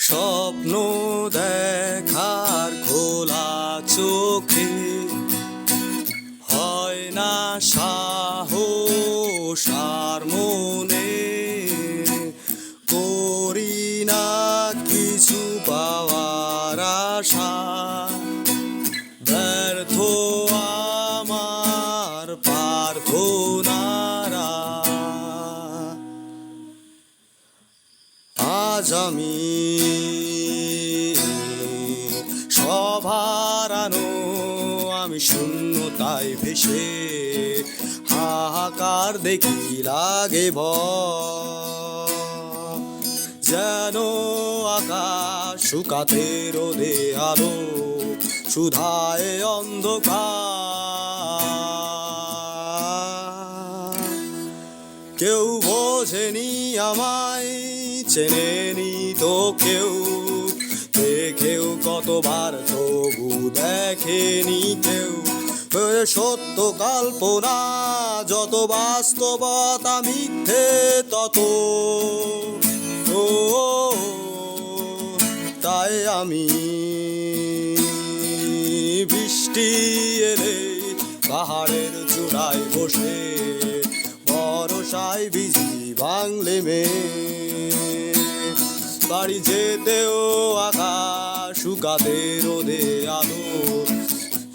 স্বপ্ন দেখার খোলা চোখে হয় না সাহস আর মনে করি না কিছু পাওয়ার আশা ব্যর্থ আমার প্রার্থনারা আজ আমি সব হারানো আমি শূন্যতায় ভেসে হাহাকার দেখি লাগে যেন আকাশ শুকাতে রোদে আলো সুধায় অন্ধকার কেউ বোঝেনি আমায় চেনেনি তো কেউ দেখেও কতবার তবু দেখেনি কেউ সত্য কল্পনা যত বাস্তবতা মিথ্যে তত তাই আমি বৃষ্টি এলে পাহাড়ের চূড়ায় বসে বরসায় ভিজি বাংলে বাড়ি যেতেও আকাশ শুকাতে রোদে আলো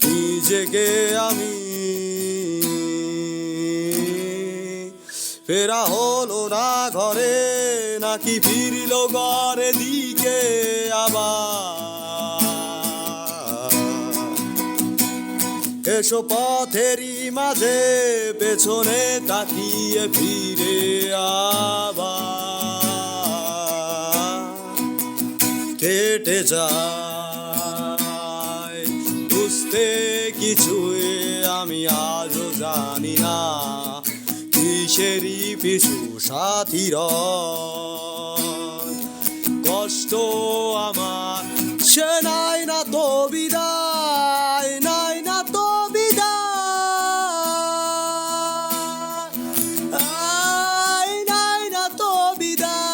নিজেকে আমি ফেরা হলো না ঘরে নাকি ফিরল ঘরে দিকে আবার এসো পথেরই মাঝে পেছনে তাকিয়ে ফিরে আবার কেটে যায় বুঝতে কিছুই আমি আজও জানি না কিসেরই পিছু সাথীর কষ্ট আমার সে নাই না তো বিদায় নাই না তো বিদায় নাই না তো বিদায়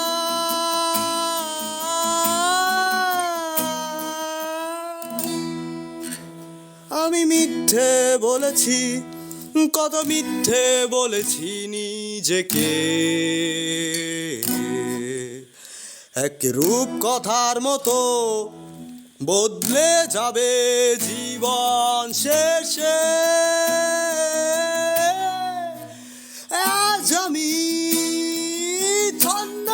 আমি মিথ্যে বলেছি কত মিথ্যে বলেছি নিজেকে এক রূপ কথার মতো বদলে যাবে জীবন শেষে আজ আমি ছন্ন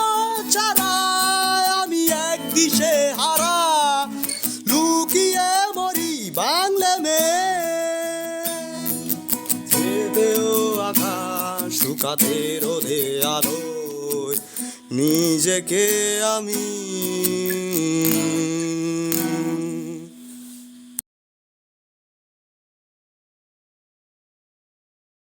ছাড়াই আমি এক দিশে হারা লুকিয়ে মরি বাংলা মেয়ে যেতেও আকাশ শুকাতে রোদে আলোয় নিজেকে আমি